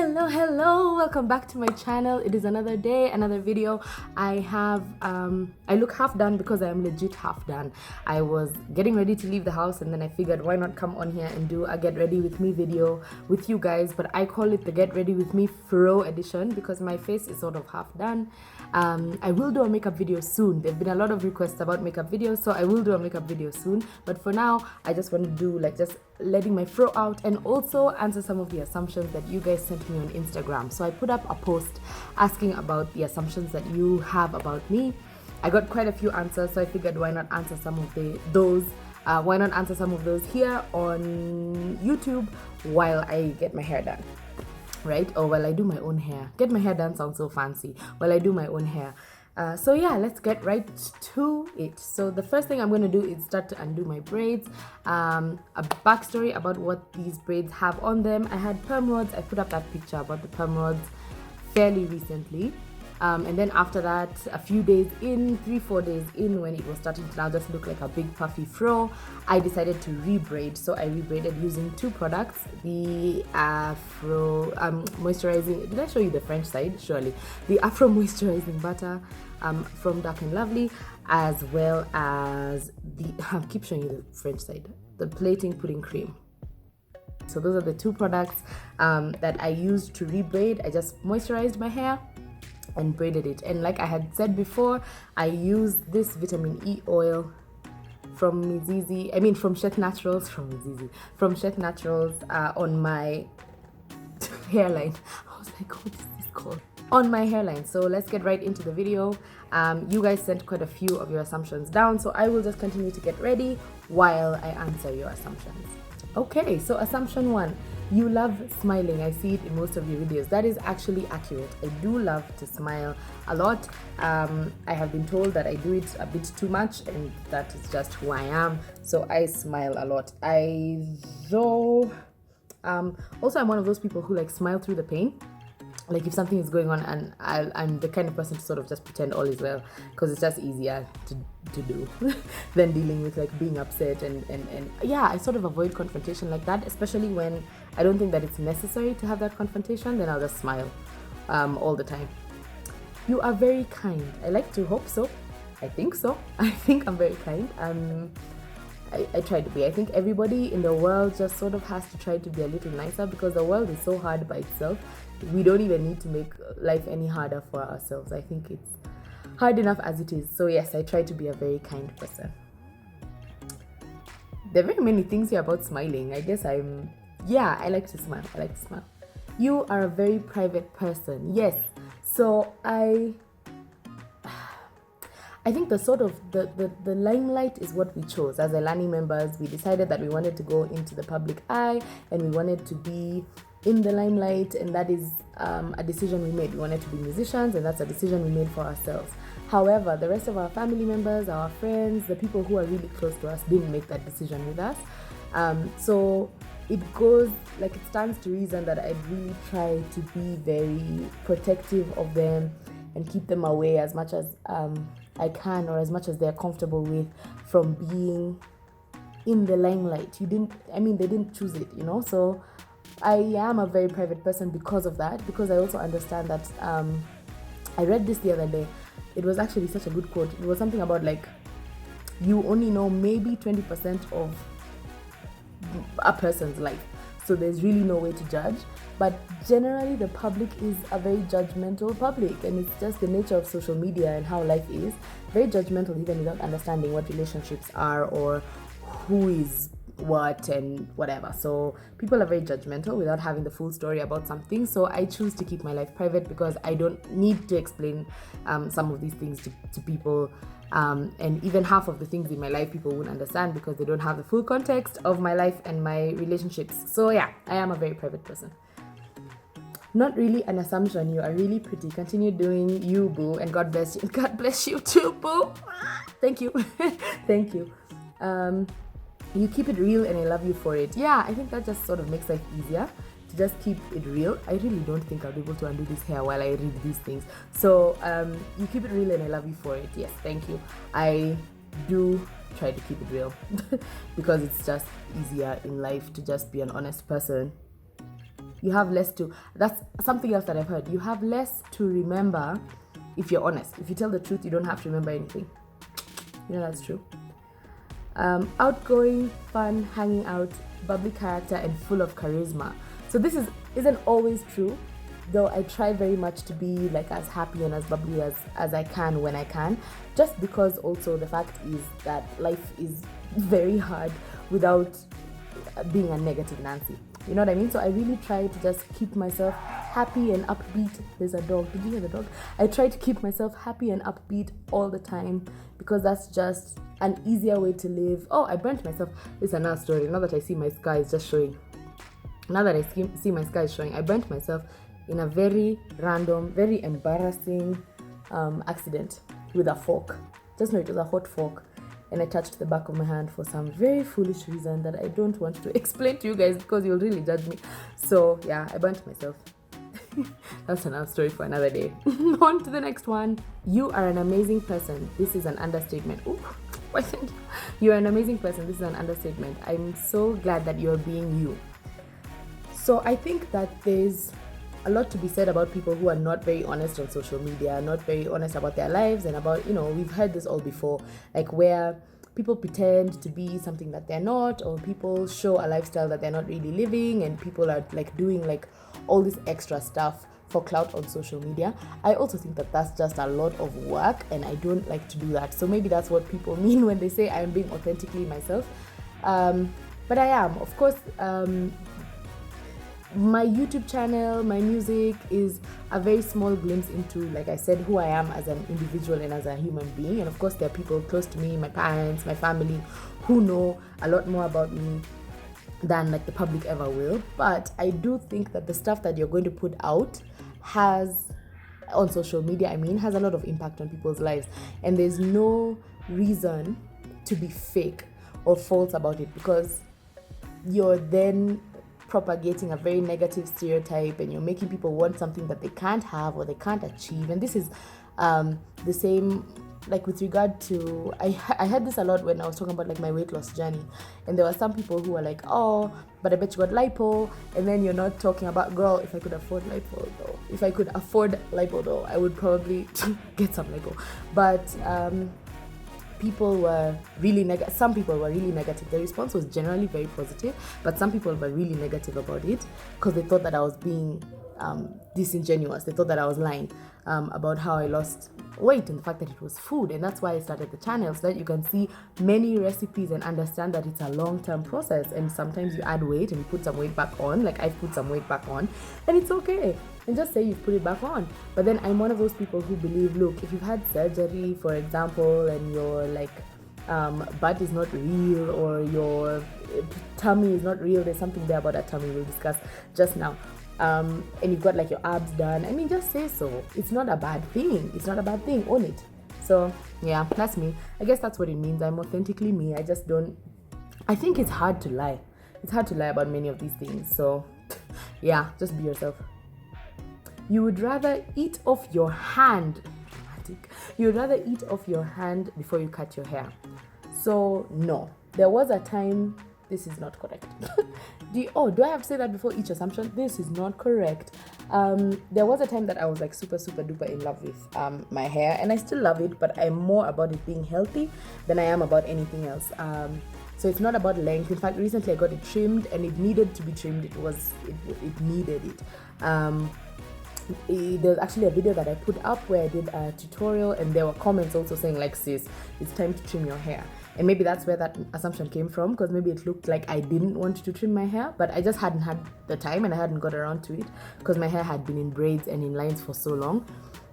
Hello, welcome back to my channel. It is another day, another video. I look half done because I am legit half done. I was getting ready to leave the house and then I figured why not come on here and do a get ready with me video with you guys, but I call it the get ready with me Fro edition because my face is sort of half done. I will do a makeup video soon. There have been a lot of requests about makeup videos, so I will do a makeup video soon, but for now I just want to do like just letting my fro out and also answer some of the assumptions that you guys sent me on Instagram. So I put up a post asking about the assumptions that you have about me. I got quite a few answers, so I figured why not answer some of those here on YouTube while I get my hair done, right? Or while I do my own hair. Get my hair done sounds so fancy. While I do my own hair. So yeah, let's get right to it. So the first thing I'm going to do is start to undo my braids. A backstory about what these braids have on them. I had perm rods. I put up that picture about the perm rods fairly recently. And then after that, a few days in, 3-4 days in, when it was starting to now just look like a big puffy fro, I decided to rebraid. So I rebraided using two products, the Afro Moisturizing. Did I show you the French side? Surely. The Afro Moisturizing Butter from Dark and Lovely, as well as the, I keep showing you the French side, the Plaiting Pudding Cream. So those are the two products that I used to rebraid. I just moisturized my hair and braided it, and like I had said before, I used this vitamin E oil from Chef Naturals on my hairline. I was like, what is this called? On my hairline. So let's get right into the video. You guys sent quite a few of your assumptions down, so I will just continue to get ready while I answer your assumptions. Okay, so assumption 1. You love smiling. I see it in most of your videos. That is actually accurate. I do love to smile a lot. I have been told that I do it a bit too much, and that is just who I am. So I smile a lot. Also I'm one of those people who like smile through the pain. Like if something is going on, and I'm the kind of person to sort of just pretend all is well, because it's just easier to do than dealing with like being upset and yeah, I sort of avoid confrontation like that, especially when I don't think that it's necessary to have that confrontation. Then I'll just smile all the time. You are very kind. I like to hope so. I think so. I think I'm very kind. I try to be. I think everybody in the world just sort of has to try to be a little nicer, because the world is so hard by itself. We don't even need to make life any harder for ourselves. I think it's hard enough as it is. So yes, I try to be a very kind person. There are very many things here about smiling. I guess I like to smile. I like to smile. You are a very private person. Yes. So I think the limelight is what we chose. As Elani members, we decided that we wanted to go into the public eye and we wanted to be in the limelight, and that is a decision we made. We wanted to be musicians, and that's a decision we made for ourselves. However, the rest of our family members, our friends, the people who are really close to us didn't make that decision with us. So it stands to reason that I'd really try to be very protective of them and keep them away as much as I can, or as much as they're comfortable with, from being in the limelight. They didn't choose it, so I am a very private person because of that, because I also understand that I read this the other day. It was actually such a good quote. It was something about like, you only know maybe 20% of a person's life, so there's really no way to judge. But generally the public is a very judgmental public, and it's just the nature of social media and how life is. Very judgmental, even without understanding what relationships are or who is what and whatever. So people are very judgmental without having the full story about something. So I choose to keep my life private because I don't need to explain some of these things to people. And even half of the things in my life people won't understand because they don't have the full context of my life and my relationships. So yeah, I am a very private person. Not really an assumption. You are really pretty. Continue doing you, boo, and God bless you. God bless you too, boo. Thank you. Thank you. You keep it real, and I love you for it. Yeah, I think that just sort of makes life easier to just keep it real. I really don't think I'll be able to undo this hair while I read these things. So you keep it real, and I love you for it. Yes, thank you. I do try to keep it real because it's just easier in life to just be an honest person You have less to, that's something else that I've heard. You have less to remember if you're honest. If you tell the truth, you don't have to remember anything. You know, that's true. Outgoing, fun, hanging out, bubbly character, and full of charisma. So this isn't always true, though I try very much to be like as happy and as bubbly as I can when I can, just because also the fact is that life is very hard without being a negative Nancy. You know what I mean? So I really try to just keep myself happy and upbeat. There's a dog. Did you hear the dog? I try to keep myself happy and upbeat all the time because that's just an easier way to live. Oh, I burnt myself. It's another story. Now that I see my sky is just showing. Now that I see my sky is showing, I burnt myself in a very random, very embarrassing accident with a fork. Just know it was a hot fork. And I touched the back of my hand for some very foolish reason that I don't want to explain to you guys because you'll really judge me. So yeah, I burnt myself. That's another story for another day. On to the next one. You are an amazing person. This is an understatement. Ooh, why thank you. You are an amazing person. This is an understatement. I'm so glad that you're being you. So I think that there's a lot to be said about people who are not very honest on social media, not very honest about their lives, and about, you know, we've heard this all before, like where people pretend to be something that they're not, or people show a lifestyle that they're not really living, and people are like doing like all this extra stuff for clout on social media. I also think that that's just a lot of work, and I don't like to do that. So maybe that's what people mean when they say I'm being authentically myself. But I am, of course. My YouTube channel, my music is a very small glimpse into, like I said, who I am as an individual and as a human being. And of course, there are people close to me, my parents, my family, who know a lot more about me than like the public ever will. But I do think that the stuff that you're going to put out on social media, has a lot of impact on people's lives. And there's no reason to be fake or false about it, because you're then propagating a very negative stereotype, and you're making people want something that they can't have or they can't achieve. And this is the same, like with regard to, I had this a lot when I was talking about like my weight loss journey, and there were some people who were like, oh, but I bet you got lipo. And then you're not talking about, girl, if I could afford lipo though, I would probably get some lipo. But people were really negative. Some people were really negative. The response was generally very positive, but some people were really negative about it because they thought that I was being disingenuous. They thought that I was lying about how I lost weight and the fact that it was food. And that's why I started the channel, so that you can see many recipes and understand that it's a long-term process. And sometimes you add weight and you put some weight back on, like I've put some weight back on, and it's okay. And just say you've put it back on. But then I'm one of those people who believe, look, if you've had surgery, for example, and your like butt is not real, or your tummy is not real, there's something there about that tummy we'll discuss just now, and you've got like your abs done, just say so. It's not a bad thing. It's not a bad thing. Own it. So yeah, that's me. I guess that's what it means. I'm authentically me. I think it's hard to lie. It's hard to lie about many of these things. So yeah, just be yourself. You would rather eat off your hand. You would rather eat off your hand before you cut your hair. So no, there was a time. This is not correct. Do I have to say that before each assumption? This is not correct. There was a time that I was like super, super duper in love with my hair, and I still love it, but I'm more about it being healthy than I am about anything else. So it's not about length. In fact, recently I got it trimmed, and it needed to be trimmed. It needed it. There's actually a video that I put up where I did a tutorial, and there were comments also saying like, sis, it's time to trim your hair. And maybe that's where that assumption came from, because maybe it looked like I didn't want to trim my hair, but I just hadn't had the time and I hadn't got around to it because my hair had been in braids and in lines for so long.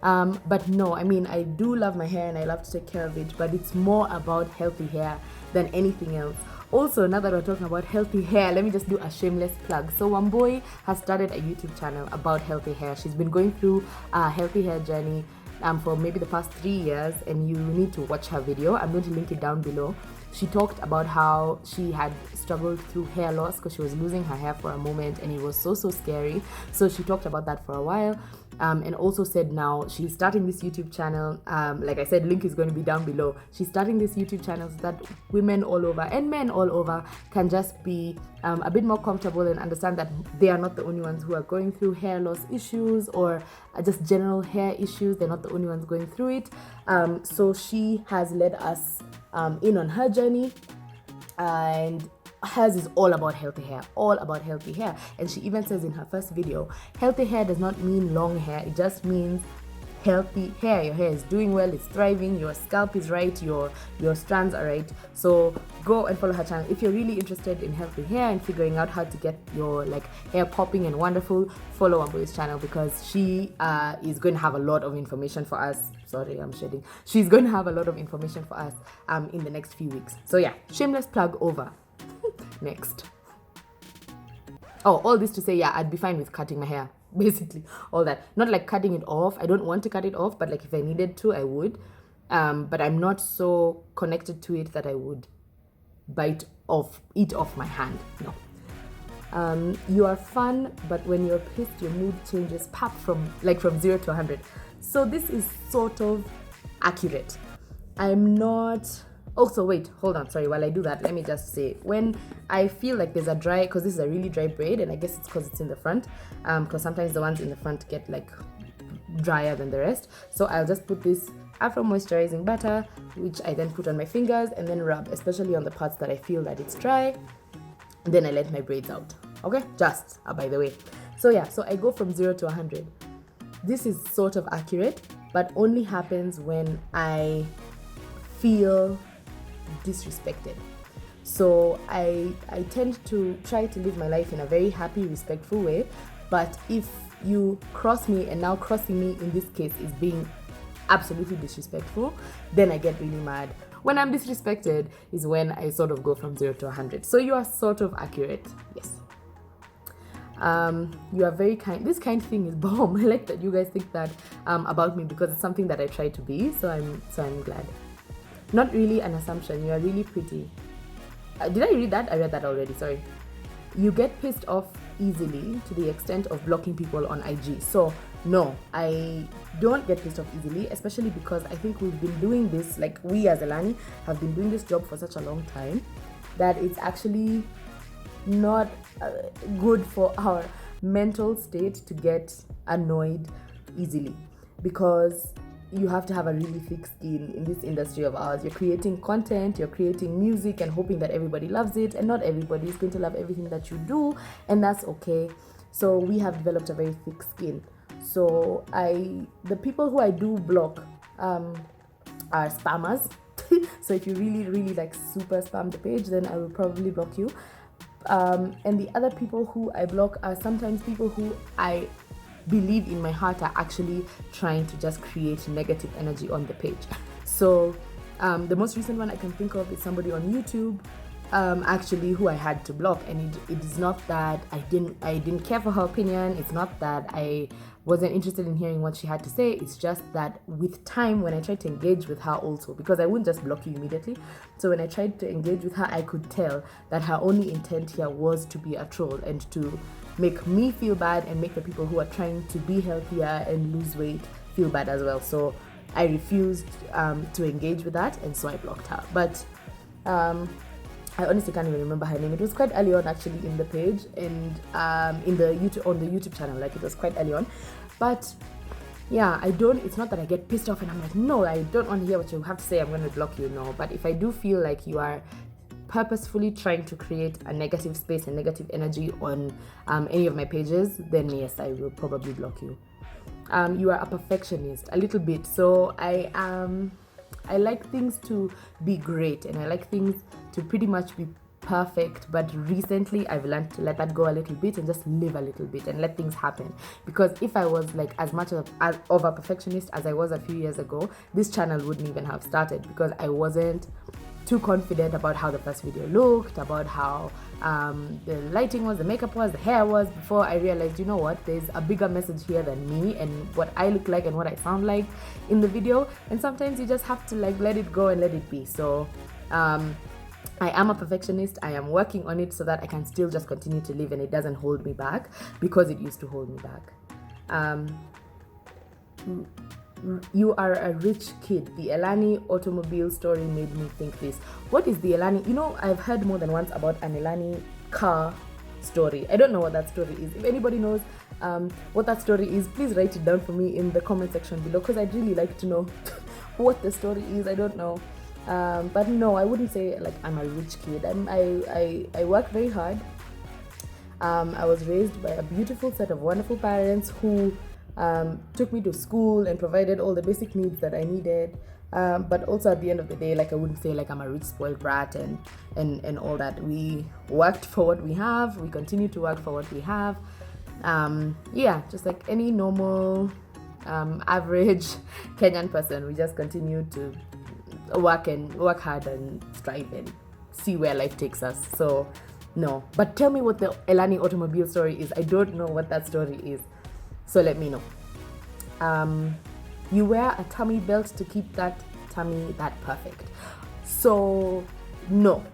But no, I do love my hair and I love to take care of it, but it's more about healthy hair than anything else. Also, now that we're talking about healthy hair, let me just do a shameless plug. So Wambui has started a YouTube channel about healthy hair. She's been going through a healthy hair journey for maybe the past 3 years, and you need to watch her video. I'm going to link it down below. She talked about how she had struggled through hair loss because she was losing her hair for a moment, and it was so scary. So she talked about that for a while. and also said now she's starting this YouTube channel. Like I said, link is going to be down below. She's starting this YouTube channel so that women all over and men all over can just be a bit more comfortable and understand that they are not the only ones who are going through hair loss issues or just general hair issues. They're not the only ones going through it. So she has led us in on her journey, and hers is all about healthy hair. And she even says in her first video, healthy hair does not mean long hair, it just means healthy hair. Your hair is doing well, it's thriving, your scalp is right, your strands are right. So go and follow her channel if you're really interested in healthy hair and figuring out how to get your hair popping and wonderful. Follow Wambui's channel because she is going to have a lot of information for us. Sorry, I'm shedding. She's going to have a lot of information for us in the next few weeks. So yeah, shameless plug over. Next. Oh, all this to say, yeah, I'd be fine with cutting my hair. Basically, all that. Not like cutting it off. I don't want to cut it off, but like if I needed to, I would. But I'm not so connected to it that I would eat off my hand. No. You are fun, but when you're pissed, your mood changes from 0 to 100. So this is sort of accurate. I'm not... Also, wait, hold on. Sorry, while I do that, let me just say, when I feel like there's a dry, because this is a really dry braid, and I guess it's because it's in the front, because sometimes the ones in the front get like drier than the rest. So I'll just put this Afro moisturizing butter, which I then put on my fingers and then rub, especially on the parts that I feel that it's dry. And then I let my braids out. Okay, just by the way. So yeah, so I go from 0 to 100. This is sort of accurate, but only happens when I feel disrespected. So I tend to try to live my life in a very happy, respectful way. But if you cross me, and now crossing me in this case is being absolutely disrespectful, then I get really mad. When I'm disrespected is when I sort of go from 0 to 100. So you are sort of accurate. Yes. You are very kind. This kind thing is bomb. I like that you guys think that about me because it's something that I try to be. So I'm glad. Not really an assumption. You are really pretty. Did I read that? I read that already. Sorry. You get pissed off easily to the extent of blocking people on IG. So no, I don't get pissed off easily, especially because I think we've been doing this, like we as Elani have been doing this job for such a long time that it's actually not good for our mental state to get annoyed easily, because you have to have a really thick skin in this industry of ours. You're creating content, you're creating music and hoping that everybody loves it, and not everybody is going to love everything that you do, and that's okay. So we have developed a very thick skin. So the people who I do block are spammers. So if you really like super spam the page, then I will probably block you. And the other people who I block are sometimes people who I believe in my heart are actually trying to just create negative energy on the page. So the most recent one I can think of is somebody on YouTube actually who I had to block, and it is not that I didn't care for her opinion. It's not that I wasn't interested in hearing what she had to say. It's just that with time, when I tried to engage with her also, because I wouldn't just block you immediately, so when I tried to engage with her, I could tell that her only intent here was to be a troll and to make me feel bad and make the people who are trying to be healthier and lose weight feel bad as well. So I refused to engage with that, and so I blocked her. But I honestly can't even remember her name. It was quite early on actually in the page and on the YouTube channel. Like, it was quite early on. But yeah, it's not that I get pissed off and I'm like, no, I don't want to hear what you have to say, I'm going to block you. No, but if I do feel like you are purposefully trying to create a negative space and negative energy on any of my pages, then yes, I will probably block you. You are a perfectionist, a little bit. So I like things to be great, and I like things to pretty much be perfect, but recently I've learned to let that go a little bit and just live a little bit and let things happen. Because if I was like as much of a perfectionist as I was a few years ago, this channel wouldn't even have started, because I wasn't too confident about how the first video looked, about how the lighting was, the makeup was, the hair was, before I realized, you know what, there's a bigger message here than me and what I look like and what I sound like in the video. And sometimes you just have to like let it go and let it be. So I am a perfectionist. I am working on it so that I can still just continue to live and it doesn't hold me back, because it used to hold me back. You are a rich kid. The Elani automobile story made me think this. What is the Elani? You know, I've heard more than once about an Elani car story. I don't know what that story is. If anybody knows what that story is, please write it down for me in the comment section below, because I'd really like to know what the story is. I don't know. But no, I wouldn't say like I'm a rich kid. I work very hard. I was raised by a beautiful set of wonderful parents who took me to school and provided all the basic needs that I needed. But also at the end of the day, like, I wouldn't say like I'm a rich spoiled brat and all that. We worked for what we have. We continue to work for what we have. Yeah, just like any normal average Kenyan person, we just continue to work hard and strive and see where life takes us. So no, but tell me what the Elani automobile story is. I don't know what that story is, so let me know. You wear a tummy belt to keep that tummy that perfect. So no.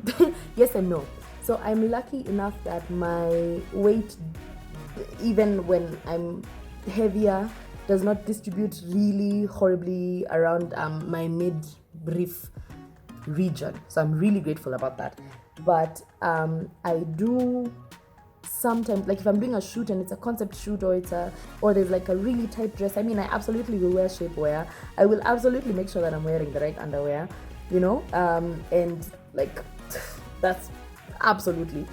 Yes and no. So I'm lucky enough that my weight, even when I'm heavier, does not distribute really horribly around my midriff region. So I'm really grateful about that. But I do sometimes, like if I'm doing a shoot and it's a concept shoot, or there's like a really tight dress, I mean, I absolutely will wear shapewear. I will absolutely make sure that I'm wearing the right underwear, you know, and like that's absolutely.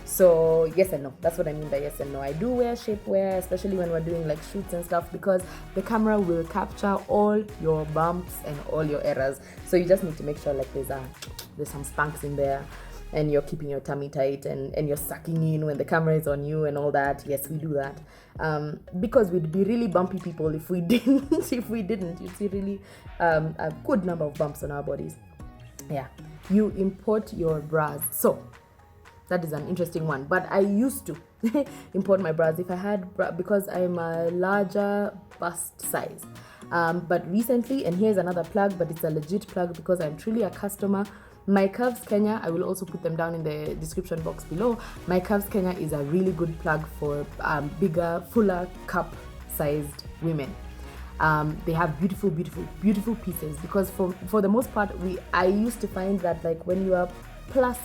So yes and no, that's what I mean by yes and no. I do wear shapewear, especially when we're doing like shoots and stuff, because the camera will capture all your bumps and all your errors. So you just need to make sure like there's some spunks in there, and you're keeping your tummy tight, and you're sucking in when the camera is on you and all that. Yes, we do that. Because we'd be really bumpy people if we didn't. You'd see really a good number of bumps on our bodies. Yeah. You import your bras. So that is an interesting one. But I used to import my bras if I had because I'm a larger bust size. But recently, and here's another plug, but it's a legit plug because I'm truly a customer. My Curves Kenya, I will also put them down in the description box below. My Curves Kenya is a really good plug for bigger, fuller cup sized women. They have beautiful pieces, because for the most part, I used to find that like when you are plus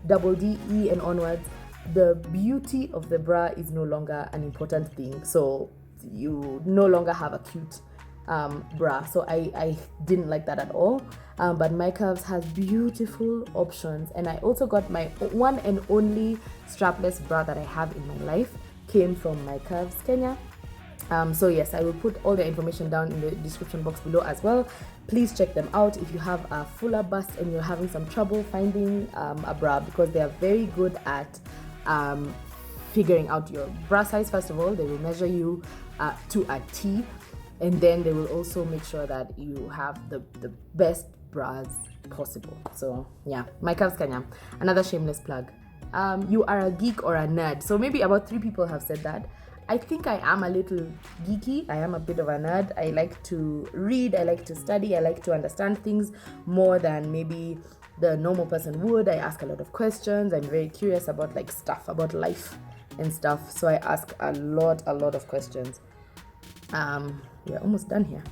double D, E and onwards, the beauty of the bra is no longer an important thing. So you no longer have a cute bra. So I didn't like that at all. But My Curves has beautiful options, and I also got my one and only strapless bra that I have in my life came from My Curves Kenya. So yes, I will put all the information down in the description box below as well. Please check them out if you have a fuller bust and you're having some trouble finding a bra, because they are very good at figuring out your bra size. First of all, they will measure you to a T, and then they will also make sure that you have the best bras possible. So yeah, My Curves Kenya, another shameless plug. You are a geek or a nerd. So maybe about 3 people have said that. I think I am a little geeky. I am a bit of a nerd. I like to read, I like to study, I like to understand things more than maybe the normal person would. I ask a lot of questions. I'm very curious about like stuff, about life and stuff. So I ask a lot of questions. We're almost done here.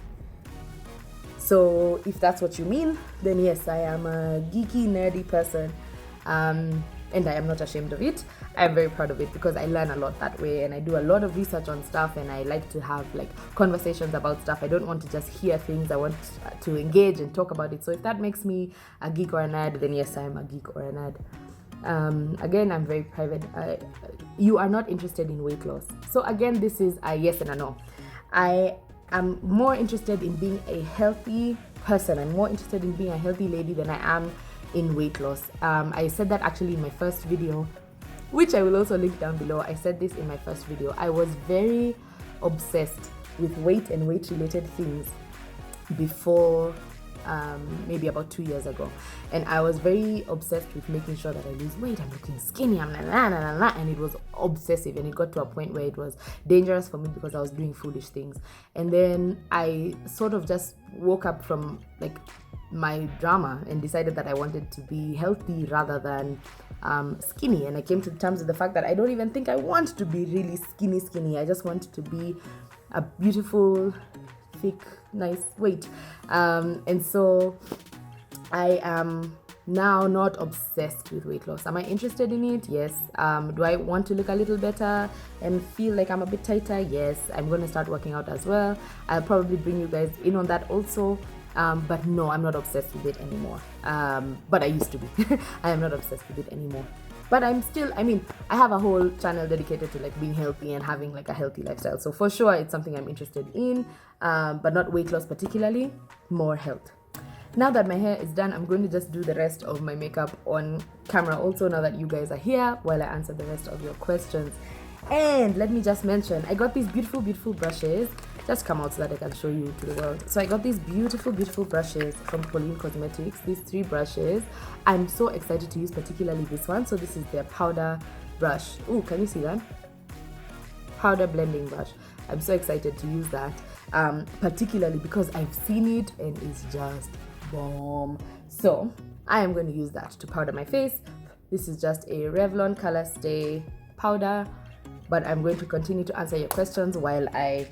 So if that's what you mean, then yes, I am a geeky, nerdy person. And I am not ashamed of it. I'm very proud of it because I learn a lot that way, and I do a lot of research on stuff, and I like to have like conversations about stuff. I don't want to just hear things. I want to engage and talk about it. So if that makes me a geek or a nerd, then yes, I am a geek or a nerd. Again, I'm very private. You are not interested in weight loss. So again, this is a yes and a no. I am more interested in being a healthy person. I'm more interested in being a healthy lady than I am in weight loss. I said that actually in my first video, which I will also link down below. I said this in my first video. I was very obsessed with weight and weight related things before maybe about 2 years ago, and I was very obsessed with making sure that I lose weight. I'm looking skinny, and it was obsessive, and it got to a point where it was dangerous for me because I was doing foolish things. And then I sort of just woke up from like my drama and decided that I wanted to be healthy rather than skinny. And I came to terms with the fact that I don't even think I want to be really skinny. I just want to be a beautiful thick, nice weight. And so I am now not obsessed with weight loss. Am I interested in it? Yes. Do I want to look a little better and feel like I'm a bit tighter? Yes. I'm going to start working out as well. I'll probably bring you guys in on that also. But no, I'm not obsessed with it anymore. But I used to be. I am not obsessed with it anymore. But I'm still, I mean, I have a whole channel dedicated to like being healthy and having like a healthy lifestyle. So for sure, it's something I'm interested in, but not weight loss particularly, more health. Now that my hair is done, I'm going to just do the rest of my makeup on camera also, now that you guys are here, while I answer the rest of your questions. And let me just mention, I got these beautiful, beautiful brushes. Just come out so that I can show you to the world. So I got these beautiful, beautiful brushes from Plaiting Cosmetics, these 3 brushes. I'm so excited to use particularly this one. So this is their powder brush. Oh, can you see that? Powder blending brush. I'm so excited to use that, particularly because I've seen it and it's just bomb. So I am going to use that to powder my face. This is just a Revlon Color Stay powder, but I'm going to continue to answer your questions while I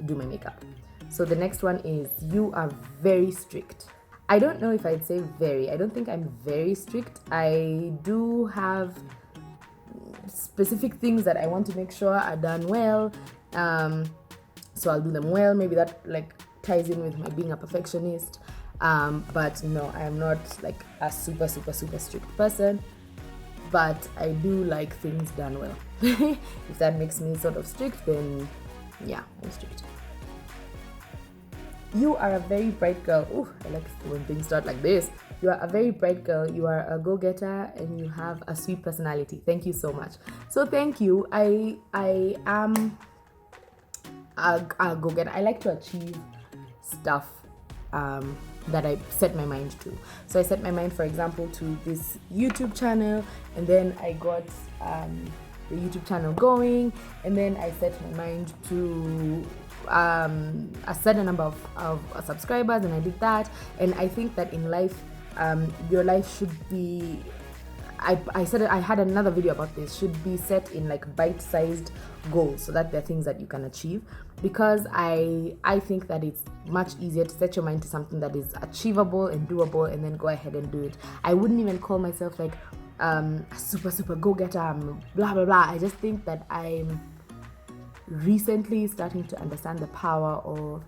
do my makeup. So the next one is, you are very strict. I don't know if I'd say very. I don't think I'm very strict. I do have specific things that I want to make sure are done well. So I'll do them well. Maybe that like ties in with my being a perfectionist. But no, I am not like a super, super, super strict person. But I do like things done well. If that makes me sort of strict, then yeah, I'm strict. You are a very bright girl. Ooh, I like when things start like this. You are a very bright girl. You are a go-getter and you have a sweet personality. Thank you so much. So thank you. I am a go-getter. I like to achieve stuff that I set my mind to. So I set my mind, for example, to this YouTube channel, and then I got the YouTube channel going, and then I set my mind to a certain number of subscribers, and I did that. And I think that in life, your life should be, I said it, I had another video about this, should be set in like bite-sized goals, so that they're things that you can achieve. Because I think that it's much easier to set your mind to something that is achievable and doable, and then go ahead and do it. I wouldn't even call myself like super go-getter, blah blah blah. I just think that I'm recently starting to understand the power of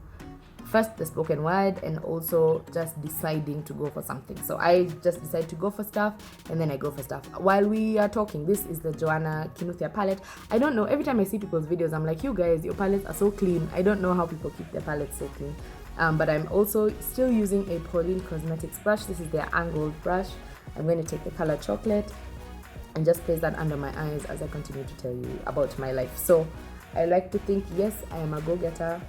first the spoken word, and also just deciding to go for something. So I just decide to go for stuff, and then I go for stuff. While we are talking, this is the Joanna Kinuthia palette. I don't know, every time I see people's videos, I'm like, you guys, your palettes are so clean. I don't know how people keep their palettes so clean. But I'm also still using a Plaiting Cosmetics brush. This is their angled brush. I'm going to take the color Chocolate and just place that under my eyes as I continue to tell you about my life. So I like to think, yes, I am a go-getter,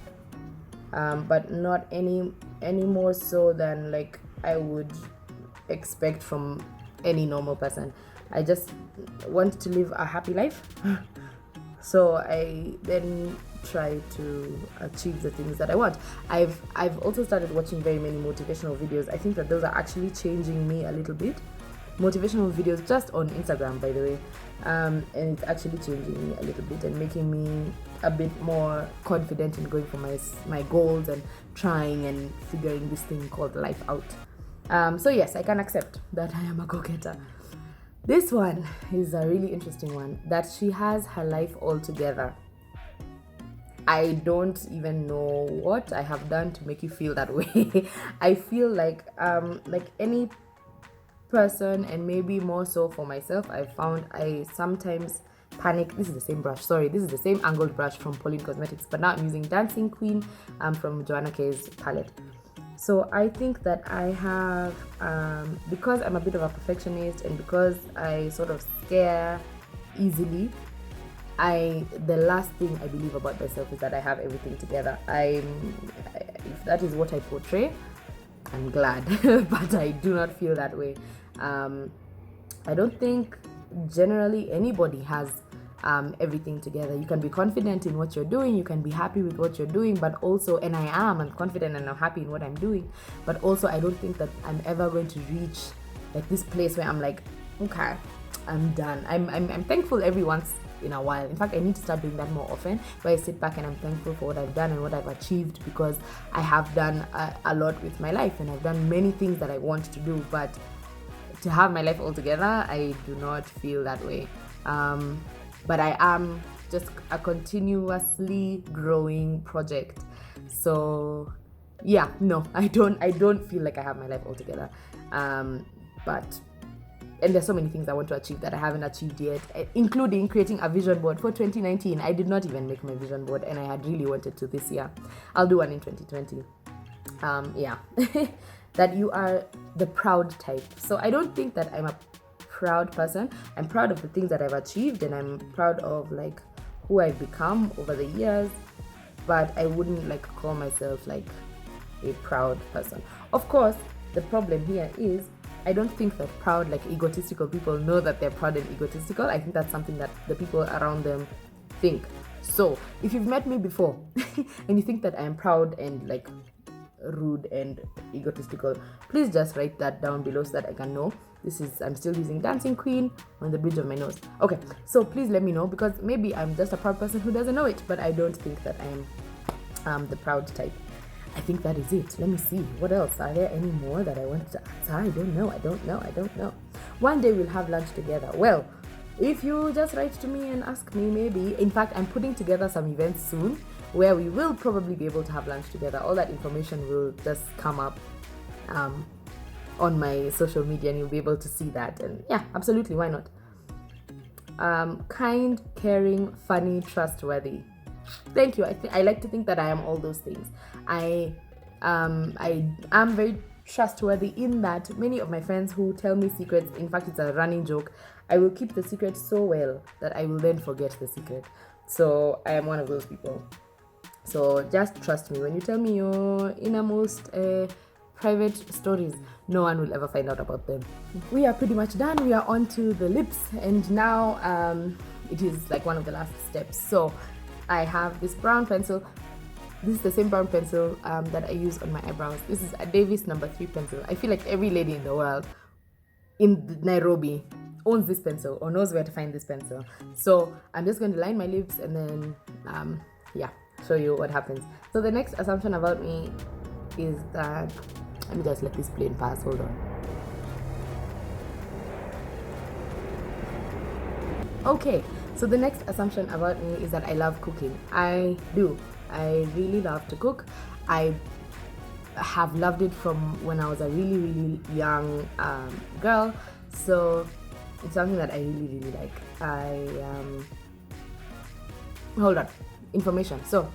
but not any more so than like I would expect from any normal person. I just want to live a happy life. So I then try to achieve the things that I want. I've also started watching very many motivational videos. I think that those are actually changing me a little bit. Motivational videos just on Instagram, by the way, and it's actually changing me a little bit and making me a bit more confident in going for my goals and trying and figuring this thing called life out. So yes, I can accept that I am a go-getter. This one is a really interesting one, that she has her life all together. I don't even know what I have done to make you feel that way. I feel like any person, and maybe more so for myself, I found I sometimes panic. This is the same brush, sorry, this is the same angled brush from Plaiting Cosmetics, but now I'm using Dancing Queen from Joanna K's palette. So I think that I have, because I'm a bit of a perfectionist and because I sort of scare easily, the last thing I believe about myself is that I have everything together. If that is what I portray, I'm glad, but I do not feel that way. I don't think generally anybody has everything together. You can be confident in what you're doing, you can be happy with what you're doing, but also, and I'm confident and I'm happy in what I'm doing, but also I don't think that I'm ever going to reach like this place where I'm like, okay, I'm done. I'm thankful every once in a while. In fact, I need to start doing that more often, where I sit back and I'm thankful for what I've done and what I've achieved, because I have done a lot with my life and I've done many things that I want to do, but to have my life all together, I do not feel that way. But I am just a continuously growing project. So yeah, no, I don't feel like I have my life all together. And there's so many things I want to achieve that I haven't achieved yet, including creating a vision board for 2019. I did not even make my vision board, and I had really wanted to this year. I'll do one in 2020. Yeah. That you are the proud type. So I don't think that I'm a proud person. I'm proud of the things that I've achieved, and I'm proud of like who I've become over the years, but I wouldn't like call myself like a proud person. Of course, the problem here is I don't think that proud, like egotistical people know that they're proud and egotistical. I think that's something that the people around them think. So if you've met me before and you think that I am proud and like rude and egotistical, please just write that down below so that I can know. I'm still using Dancing Queen on the bridge of my nose. Okay, so please let me know, because maybe I'm just a proud person who doesn't know it, but I don't think that I'm the proud type. I think that is it. Let me see. What else? Are there any more that I want to answer? I don't know. One day we'll have lunch together. Well, if you just write to me and ask me, maybe. In fact, I'm putting together some events soon where we will probably be able to have lunch together. All that information will just come up on my social media, and you'll be able to see that. And yeah, absolutely, why not? Kind, caring, funny, trustworthy. Thank you. I like to think that I am all those things. I am very trustworthy in that many of my friends who tell me secrets, in fact, it's a running joke, I will keep the secret so well that I will then forget the secret. So I am one of those people. So just trust me. When you tell me your innermost private stories, no one will ever find out about them. We are pretty much done. We are on to the lips, and now it is like one of the last steps. So I have this brown pencil. This is the same brown pencil that I use on my eyebrows. This is a Davis number 3 pencil. I feel like every lady in the world in Nairobi owns this pencil or knows where to find this pencil. So I'm just going to line my lips and then show you what happens. So the next assumption about me is that, let me just let this plane pass, hold on. Okay, so the next assumption about me is that I love cooking. I do. I really love to cook. I have loved it from when I was a really, really young girl. So it's something that I really, really like. Hold on. Information. So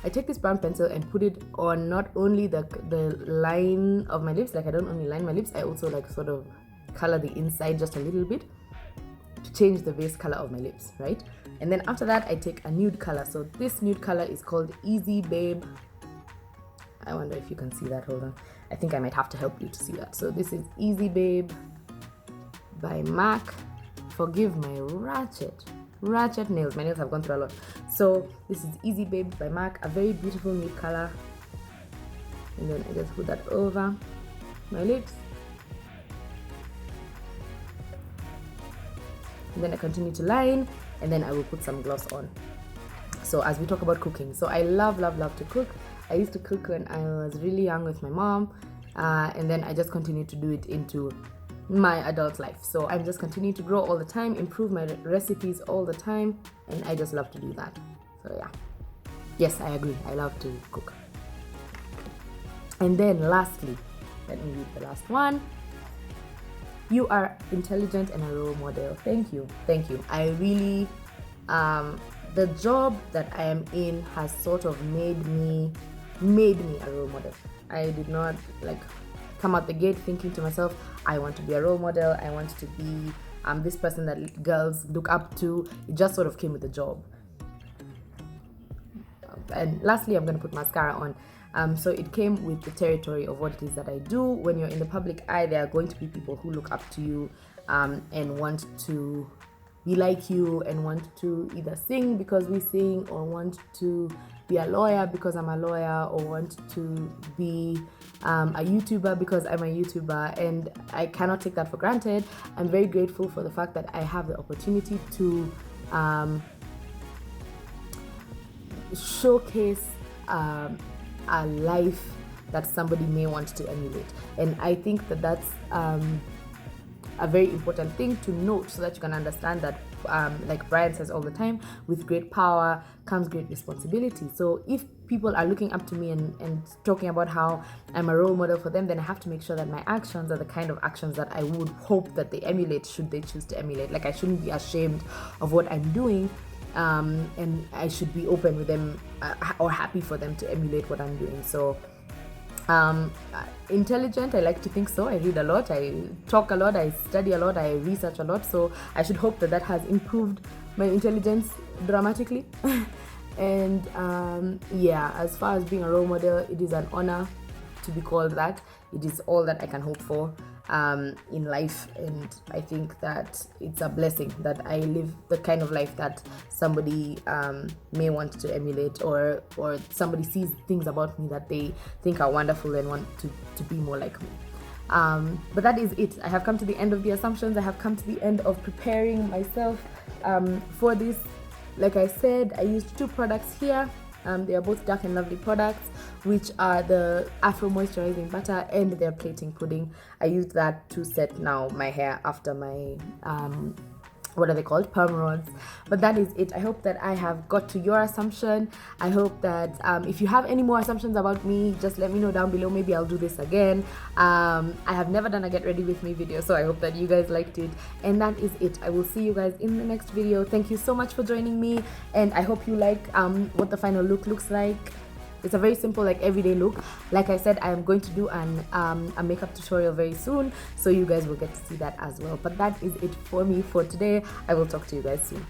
I take this brown pencil and put it on not only the line of my lips, like I don't only line my lips, I also like sort of color the inside just a little bit to change the base color of my lips, right? And then after that, I take a nude color. So this nude color is called Easy Babe. I wonder if you can see that. Hold on. I think I might have to help you to see that. So this is Easy Babe by MAC. Forgive my ratchet nails. My nails have gone through a lot. So this is Easy Babe by MAC, a very beautiful nude color. And then I just put that over my lips. And then I continue to line, and then I will put some gloss on. So as we talk about cooking, so I love to cook. I used to cook when I was really young with my mom, and then I just continue to do it into my adult life. So I'm just continuing to grow all the time, improve my recipes all the time, and I just love to do that. So yeah, yes, I agree, I love to cook. And then lastly, let me read the last one. You are intelligent and a role model. Thank you. I really, the job that I am in has sort of made me a role model. I did not like come out the gate thinking to myself, I want to be a role model. I want to be this person that girls look up to. It just sort of came with the job. And lastly, I'm going to put mascara on. So it came with the territory of what it is that I do. When you're in the public eye, there are going to be people who look up to you and want to be like you and want to either sing because we sing, or want to be a lawyer because I'm a lawyer, or want to be a YouTuber because I'm a YouTuber, and I cannot take that for granted. I'm very grateful for the fact that I have the opportunity to showcase a life that somebody may want to emulate. And I think that that's a very important thing to note, so that you can understand that like Brian says all the time, with great power comes great responsibility. So if people are looking up to me and talking about how I'm a role model for them, then I have to make sure that my actions are the kind of actions that I would hope that they emulate, should they choose to emulate. Like, I shouldn't be ashamed of what I'm doing, and I should be open with them, or happy for them to emulate what I'm doing. So intelligent, I like to think so. I read a lot, I talk a lot, I study a lot, I research a lot, so I should hope that that has improved my intelligence dramatically. And yeah, as far as being a role model, it is an honor to be called that. It is all that I can hope for in life, and I think that it's a blessing that I live the kind of life that somebody may want to emulate, or somebody sees things about me that they think are wonderful and want to be more like me. But that is it. I have come to the end of the assumptions. I have come to the end of preparing myself for this. Like I said, I used 2 products here. They are both dark and lovely products, which are the Afro Moisturizing Butter and their Plaiting Pudding. I used that to set now my hair after my what are they called? Perm rods. But that is it. I hope that I have got to your assumption. I hope that if you have any more assumptions about me, just let me know down below. Maybe I'll do this again. I have never done a get ready with me video, so I hope that you guys liked it. And that is it. I will see you guys in the next video. Thank you so much for joining me, and I hope you like what the final look looks like. It's a very simple, like, everyday look. Like I said, I am going to do a makeup tutorial very soon, so you guys will get to see that as well. But that is it for me for today. I will talk to you guys soon.